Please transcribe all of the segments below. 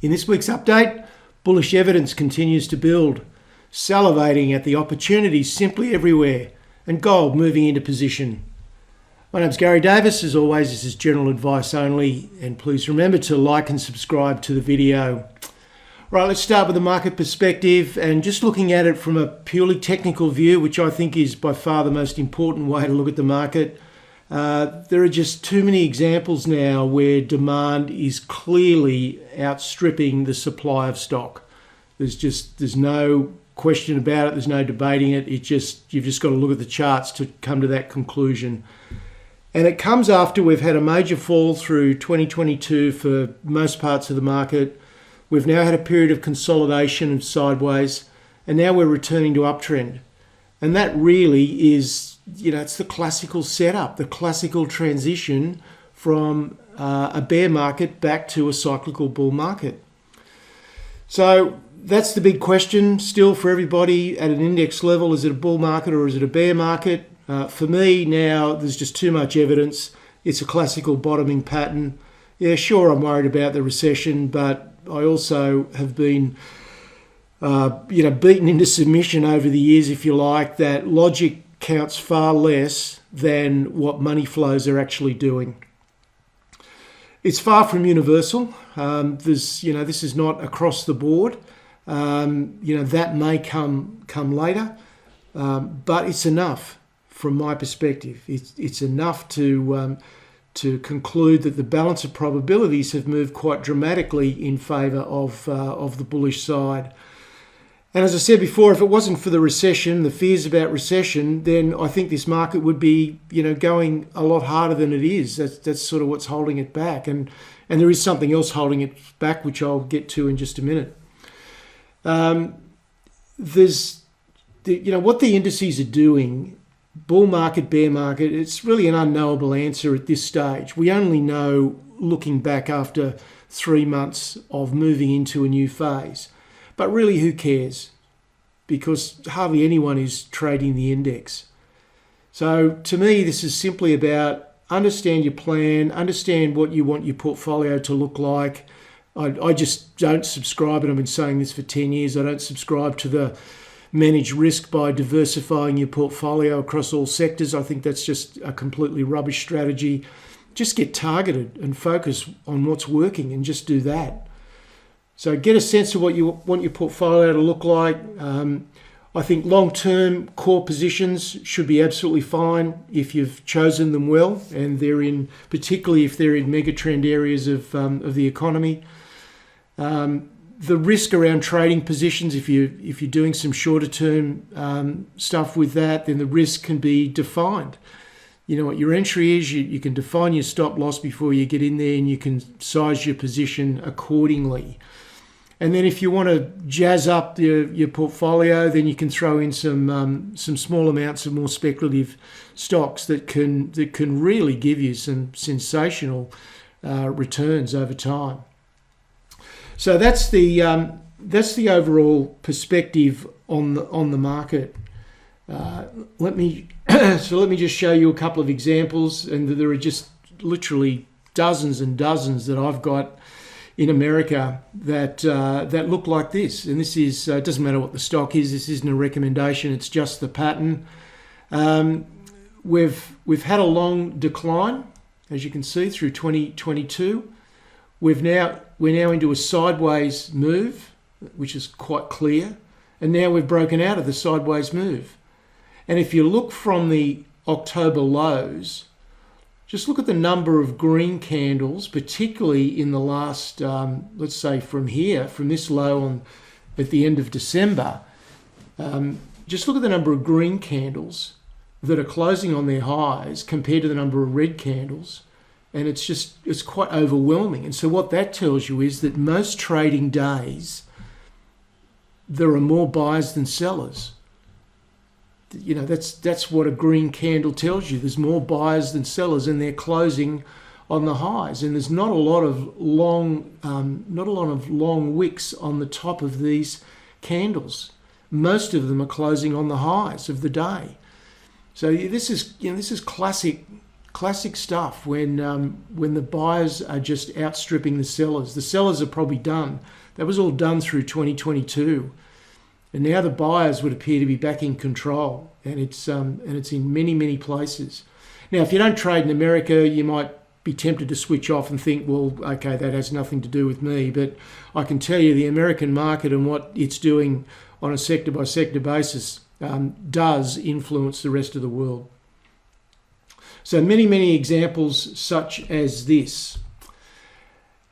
In this week's update, bullish evidence continues to build, salivating at the opportunities simply everywhere, and gold moving into position. My name's Garry Davis. As always, this is general advice only, and please remember to like and subscribe to the video. Right, let's start with the market perspective and just looking at it from a purely technical view, which I think is by far the most important way to look at the market. There are just too many examples now where demand is clearly outstripping the supply of stock. There's no question about it. There's no debating it. You've just got to look at the charts to come to that conclusion. And it comes after we've had a major fall through 2022 for most parts of the market. We've now had a period of consolidation and sideways, and now we're returning to uptrend. And that really is, it's the classical setup, the classical transition from a bear market back to a cyclical bull market. So that's the big question still for everybody at an index level. Is it a bull market or is it a bear market? For me now, there's just too much evidence. It's a classical bottoming pattern. Yeah, sure, I'm worried about the recession, but I also have been beaten into submission over the years, if you like, that logic counts far less than what money flows are actually doing. It's far from universal. This is not across the board. That may come later, but it's enough from my perspective. It's enough to conclude that the balance of probabilities have moved quite dramatically in favour of the bullish side. And as I said before, if it wasn't for the recession, the fears about recession, then I think this market would be, going a lot harder than it is. That's sort of what's holding it back. And there is something else holding it back, which I'll get to in just a minute. What the indices are doing, bull market, bear market, it's really an unknowable answer at this stage. We only know looking back after 3 months of moving into a new phase. But really, who cares? Because hardly anyone is trading the index. So to me, this is simply about understand your plan, understand what you want your portfolio to look like. I just don't subscribe, and I've been saying this for 10 years, I don't subscribe to the manage risk by diversifying your portfolio across all sectors. I think that's just a completely rubbish strategy. Just get targeted and focus on what's working and just do that. So get a sense of what you want your portfolio to look like. I think long-term core positions should be absolutely fine if you've chosen them well, and particularly if they're in megatrend areas of the economy. The risk around trading positions, if you're doing some shorter-term stuff with that, then the risk can be defined. You know what your entry is. You can define your stop loss before you get in there, and you can size your position accordingly. And then if you want to jazz up your portfolio, then you can throw in some small amounts of more speculative stocks that can really give you some sensational returns over time. So that's the overall perspective on the market. Let me just show you a couple of examples, and there are just literally dozens and dozens that I've got in America that look like this. And this is it doesn't matter what the stock is. This isn't a recommendation. It's just the pattern. We've had a long decline, as you can see, through 2022. We're now into a sideways move, which is quite clear. And now we've broken out of the sideways move. And if you look from the October lows, just look at the number of green candles, particularly in the last, let's say from this low at the end of December. Just look at the number of green candles that are closing on their highs compared to the number of red candles. And it's quite overwhelming. And so what that tells you is that most trading days, there are more buyers than sellers. That's what a green candle tells you. There's more buyers than sellers, and they're closing on the highs. And there's not a lot of long wicks on the top of these candles. Most of them are closing on the highs of the day. So this is classic classic stuff when the buyers are just outstripping the sellers. The sellers are probably done. That was all done through 2022. And now the buyers would appear to be back in control, and it's in many, many places. Now, if you don't trade in America, you might be tempted to switch off and think, well, okay, that has nothing to do with me. But I can tell you the American market and what it's doing on a sector-by-sector basis does influence the rest of the world. So many, many examples such as this.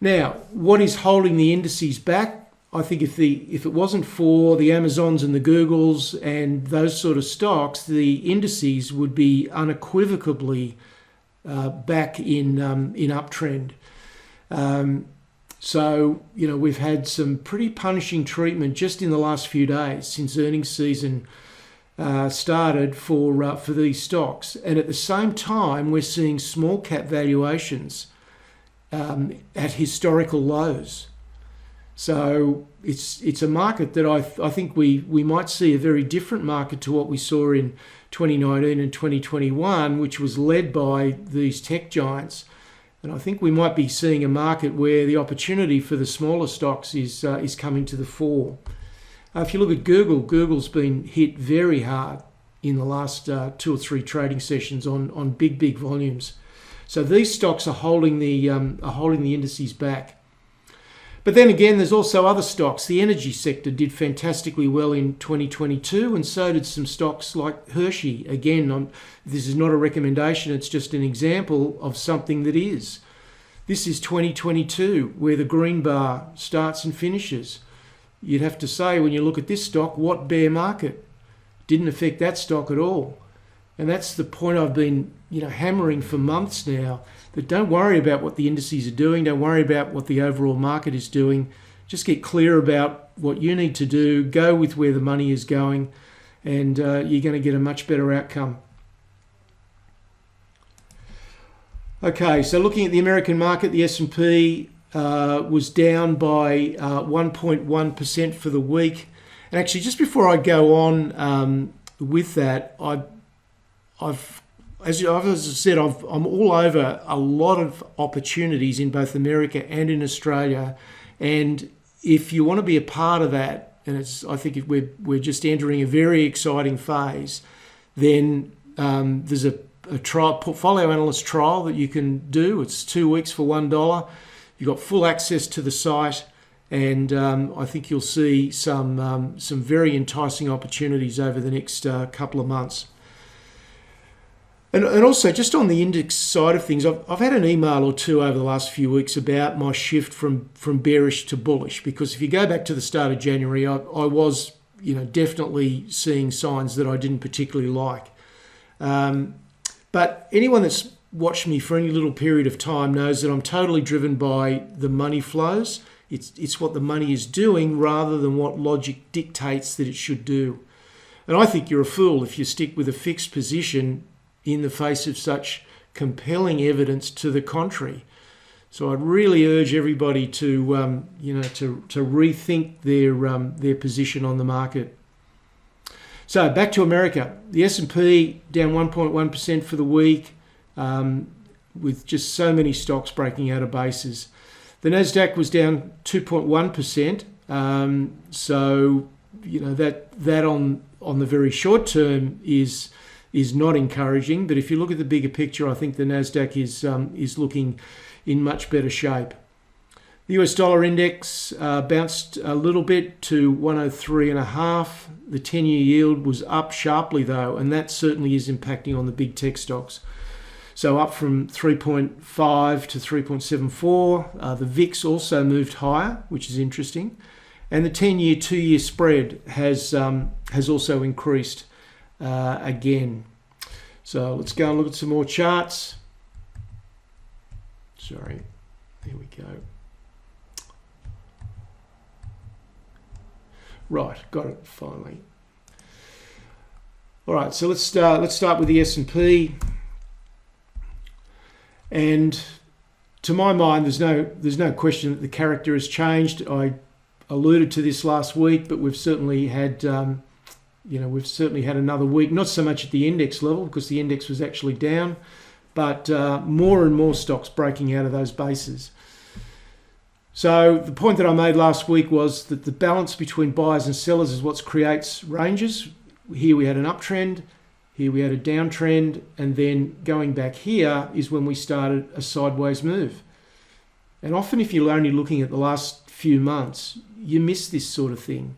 Now, what is holding the indices back? I think if it wasn't for the Amazons and the Googles and those sort of stocks, the indices would be unequivocally back in uptrend. So, we've had some pretty punishing treatment just in the last few days since earnings season started for these stocks. And at the same time, we're seeing small cap valuations at historical lows. So it's a market that I think we might see a very different market to what we saw in 2019 and 2021, which was led by these tech giants. And I think we might be seeing a market where the opportunity for the smaller stocks is coming to the fore. If you look at Google's been hit very hard in the last 2 or 3 trading sessions on big volumes. So these stocks are holding the indices back. But then again, there's also other stocks. The energy sector did fantastically well in 2022, and so did some stocks like Hershey. Again, this is not a recommendation, it's just an example of something that is. This is 2022, where the green bar starts and finishes. You'd have to say, when you look at this stock, what bear market? Didn't affect that stock at all. And that's the point I've been hammering for months now, that don't worry about what the indices are doing, don't worry about what the overall market is doing. Just get clear about what you need to do, go with where the money is going, and you're going to get a much better outcome. Okay, so looking at the American market, the S&P was down by 1.1% for the week. And actually, just before I go on with that, as I said, I'm all over a lot of opportunities in both America and in Australia. And if you want to be a part of that, and I think we're just entering a very exciting phase, then there's a trial, portfolio analyst trial that you can do. It's 2 weeks for $1. You've got full access to the site, and I think you'll see some very enticing opportunities over the next couple of months. And also, just on the index side of things, I've had an email or two over the last few weeks about my shift from bearish to bullish, because if you go back to the start of January, I was definitely seeing signs that I didn't particularly like. But anyone that's watched me for any little period of time knows that I'm totally driven by the money flows. It's what the money is doing rather than what logic dictates that it should do. And I think you're a fool if you stick with a fixed position in the face of such compelling evidence to the contrary. So I'd really urge everybody to rethink their position on the market. So back to America, the S&P down 1.1% for the week, with just so many stocks breaking out of bases. The Nasdaq was down 2.1%. So that on the very short term is not encouraging. But if you look at the bigger picture, I think the Nasdaq is looking in much better shape. The US dollar index bounced a little bit to 103.5. The 10-year yield was up sharply though, and that certainly is impacting on the big tech stocks. So up from 3.5 to 3.74. The VIX also moved higher, which is interesting. And the 10-year, 2-year spread has also increased again. So let's go and look at some more charts. Sorry, there we go. Right, got it finally. All right, so let's start with the S&P. And to my mind, there's no question that the character has changed. I alluded to this last week, but we've certainly had another week. Not so much at the index level because the index was actually down, but more and more stocks breaking out of those bases. So the point that I made last week was that the balance between buyers and sellers is what creates ranges. Here we had an uptrend, here we had a downtrend, and then going back here is when we started a sideways move. And often if you're only looking at the last few months, you miss this sort of thing.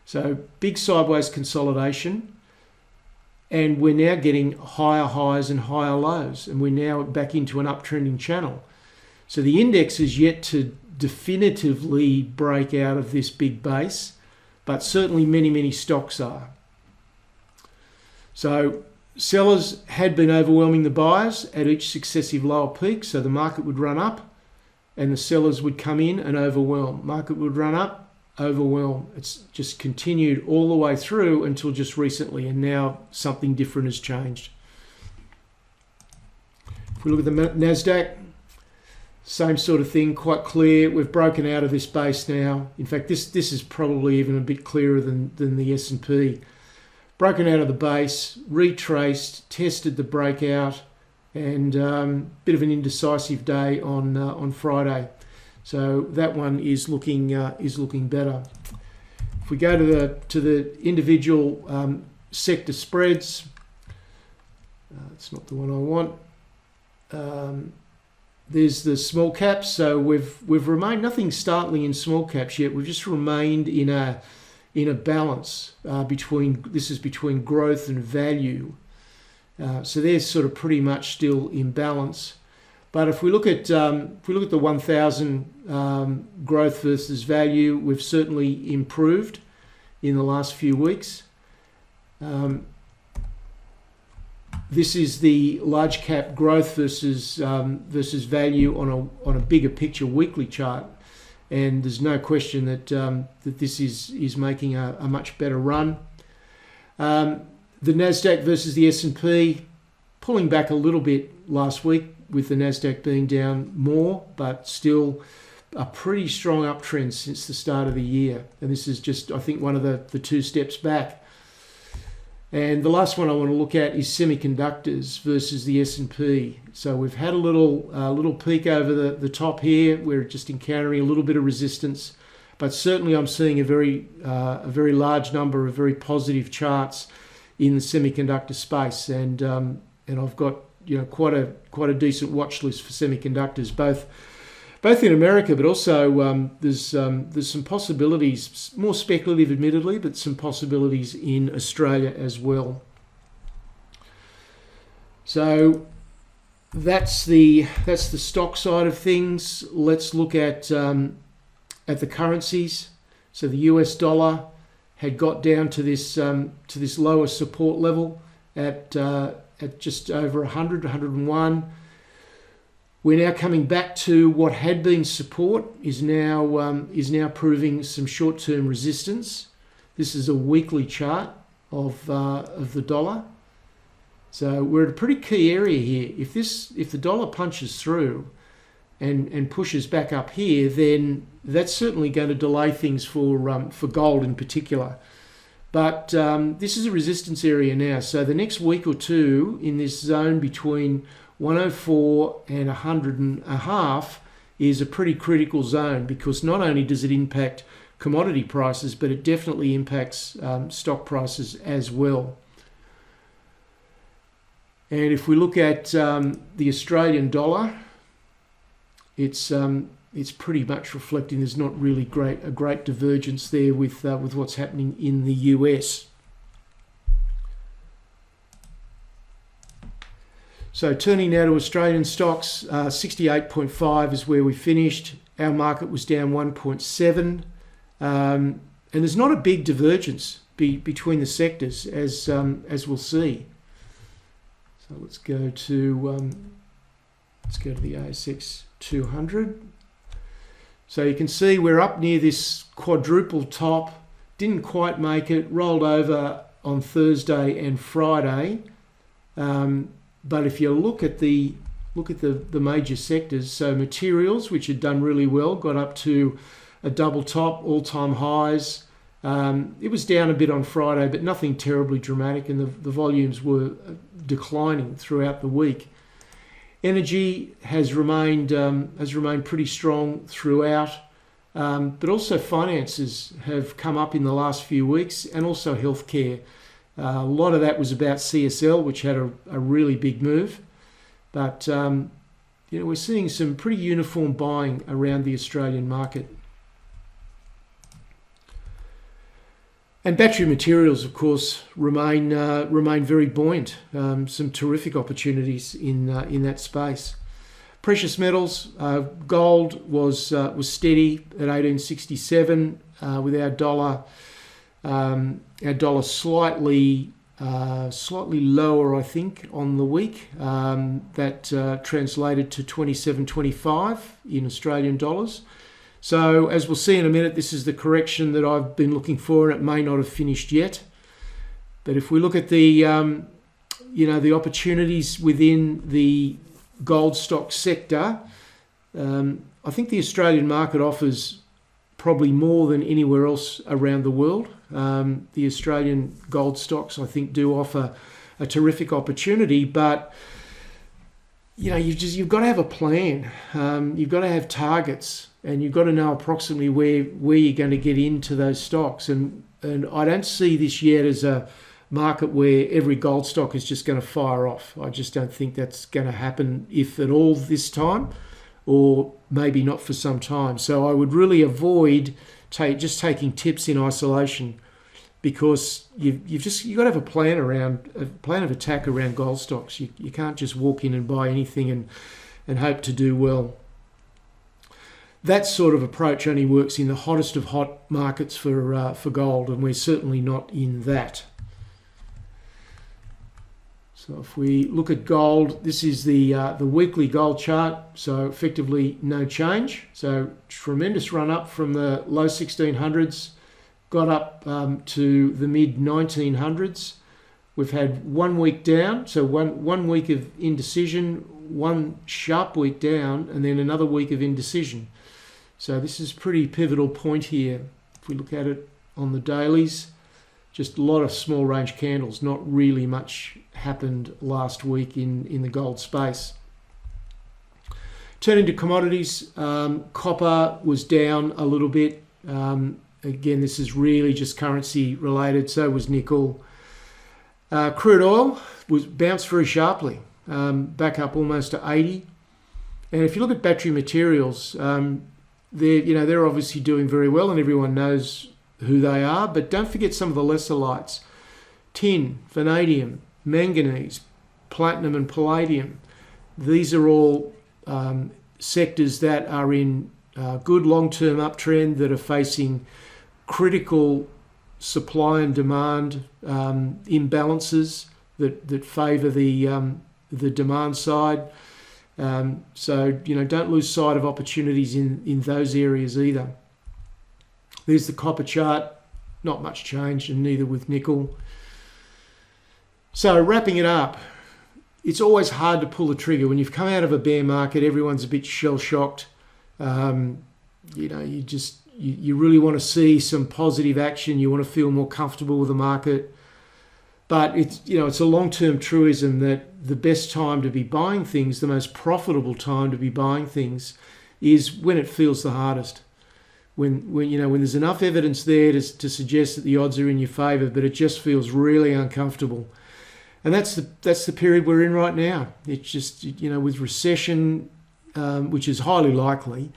So big sideways consolidation, and we're now getting higher highs and higher lows, and we're now back into an uptrending channel. So the index is yet to definitively break out of this big base, but certainly many stocks are. So sellers had been overwhelming the buyers at each successive lower peak, so the market would run up and the sellers would come in and overwhelm. Market would run up, overwhelm. It's just continued all the way through until just recently, and now something different has changed. If we look at the NASDAQ, same sort of thing, quite clear. We've broken out of this base now. In fact, this is probably even a bit clearer than the S&P. Broken out of the base, retraced, tested the breakout, and bit of an indecisive day on Friday. So that one is looking better. If we go to the individual sector spreads, it's not the one I want. There's the small caps. So we've remained nothing startling in small caps yet. We've just remained in a balance between growth and value. So they're sort of pretty much still in balance. But if we look at the 1,000 growth versus value, we've certainly improved in the last few weeks. This is the large cap growth versus value on a bigger picture weekly chart, and there's no question that this is making a much better run. The NASDAQ versus the S&P pulling back a little bit last week, with the NASDAQ being down more, but still a pretty strong uptrend since the start of the year. And this is just, I think, one of the two steps back. And the last one I want to look at is semiconductors versus the S&P. So we've had a little peak over the top here. We're just encountering a little bit of resistance, but certainly I'm seeing a very large number of very positive charts in the semiconductor space, and I've got quite a decent watch list for semiconductors, both in America, but also there's some possibilities, more speculative admittedly, but some possibilities in Australia as well. So that's the stock side of things. Let's look at the currencies. So the US dollar had got down to this lower support level at just over 100, 101. We're now coming back to what had been support, is now proving some short-term resistance. This is a weekly chart of the dollar. So we're at a pretty key area here. If the dollar punches through and pushes back up here, then that's certainly going to delay things for gold in particular. But this is a resistance area now. So the next week or two in this zone between 104 and 100.5 is a pretty critical zone, because not only does it impact commodity prices, but it definitely impacts stock prices as well. And if we look at the Australian dollar, it's pretty much reflecting there's not really a great divergence there with what's happening in the US. So turning now to Australian stocks, 68.5 is where we finished. Our market was down 1.7, and there's not a big divergence between the sectors, as we'll see. So let's go to the ASX 200. So you can see we're up near this quadruple top. Didn't quite make it. Rolled over on Thursday and Friday. But if you look at the major sectors, so materials, which had done really well, got up to a double top, all-time highs. It was down a bit on Friday, but nothing terribly dramatic, and the volumes were declining throughout the week. Energy has remained pretty strong throughout, but also finances have come up in the last few weeks, and also healthcare. A lot of that was about CSL, which had a really big move, but we're seeing some pretty uniform buying around the Australian market. And battery materials, of course, remain very buoyant. Some terrific opportunities in that space. Precious metals, gold was steady at 1867, with our dollar slightly lower, I think, on the week. That translated to 27.25 in Australian dollars. So as we'll see in a minute, this is the correction that I've been looking for, and it may not have finished yet. But if we look at the opportunities within the gold stock sector, I think the Australian market offers probably more than anywhere else around the world. The Australian gold stocks, I think, do offer a terrific opportunity, but you've got to have a plan. You've got to have targets, and you've got to know approximately where you're going to get into those stocks. And I don't see this yet as a market where every gold stock is just going to fire off. I just don't think that's going to happen, if at all, this time, or maybe not for some time. So I would really avoid just taking tips in isolation, because you've got to have a plan of attack around gold stocks. You can't just walk in and buy anything and hope to do well. That sort of approach only works in the hottest of hot markets for gold, and we're certainly not in that. So if we look at gold, this is the weekly gold chart, so effectively no change. So tremendous run up from the low 1600s, got up to the mid 1900s. We've had 1 week down, so one week of indecision, one sharp week down, and then another week of indecision. So this is a pretty pivotal point here. If we look at it on the dailies, just a lot of small range candles, not really much happened last week in the gold space. Turning to commodities, copper was down a little bit. Again, this is really just currency related, so was nickel. Crude oil was bounced very sharply, back up almost to 80. And if you look at battery materials, they're obviously doing very well, and everyone knows who they are, but don't forget some of the lesser lights. Tin, vanadium, manganese, platinum and palladium. These are all sectors that are in good long-term uptrend, that are facing critical supply and demand imbalances that favour the demand side. So don't lose sight of opportunities in those areas either. There's the copper chart, not much change, and neither with nickel. So wrapping it up, it's always hard to pull the trigger. When you've come out of a bear market, everyone's a bit shell-shocked. You really want to see some positive action. You want to feel more comfortable with the market. But it's a long-term truism that the best time to be buying things, the most profitable time to be buying things, is when it feels the hardest. When there's enough evidence there to suggest that the odds are in your favour, but it just feels really uncomfortable. And that's the period we're in right now. It's just, with recession, which is highly likely,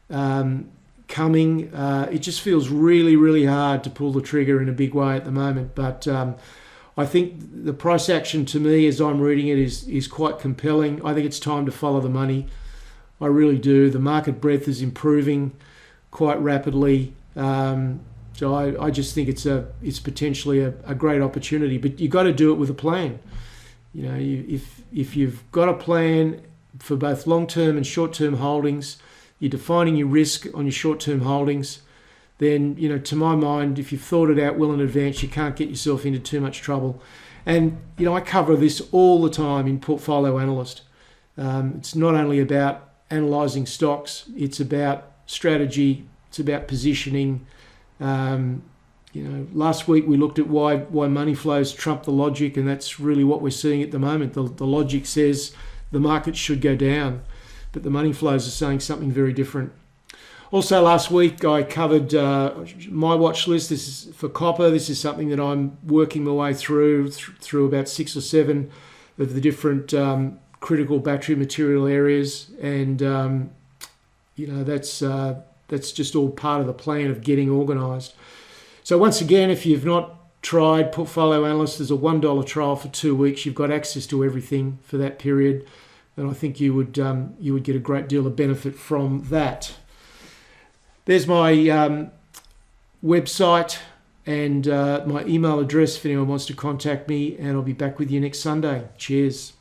coming, it just feels really, really hard to pull the trigger in a big way at the moment. But I think the price action, to me, as I'm reading it, is quite compelling. I think it's time to follow the money. I really do. The market breadth is improving quite rapidly. So I just think it's potentially a great opportunity, but you've got to do it with a plan. If you've got a plan for both long-term and short-term holdings, you're defining your risk on your short-term holdings, then, to my mind, if you've thought it out well in advance, you can't get yourself into too much trouble. And, I cover this all the time in Portfolio Analyst. It's not only about analysing stocks, it's about strategy, it's about positioning. Last week we looked at why money flows trump the logic, and that's really what we're seeing at the moment. The logic says the market should go down. But the money flows are saying something very different. Also, last week I covered my watch list. This is for copper. This is something that I'm working my way through about 6 or 7 of the different critical battery material areas, and that's just all part of the plan of getting organised. So once again, if you've not tried Portfolio Analyst, there's a $1 trial for 2 weeks. You've got access to everything for that period, and I think you would get a great deal of benefit from that. There's my website and my email address if anyone wants to contact me, and I'll be back with you next Sunday. Cheers.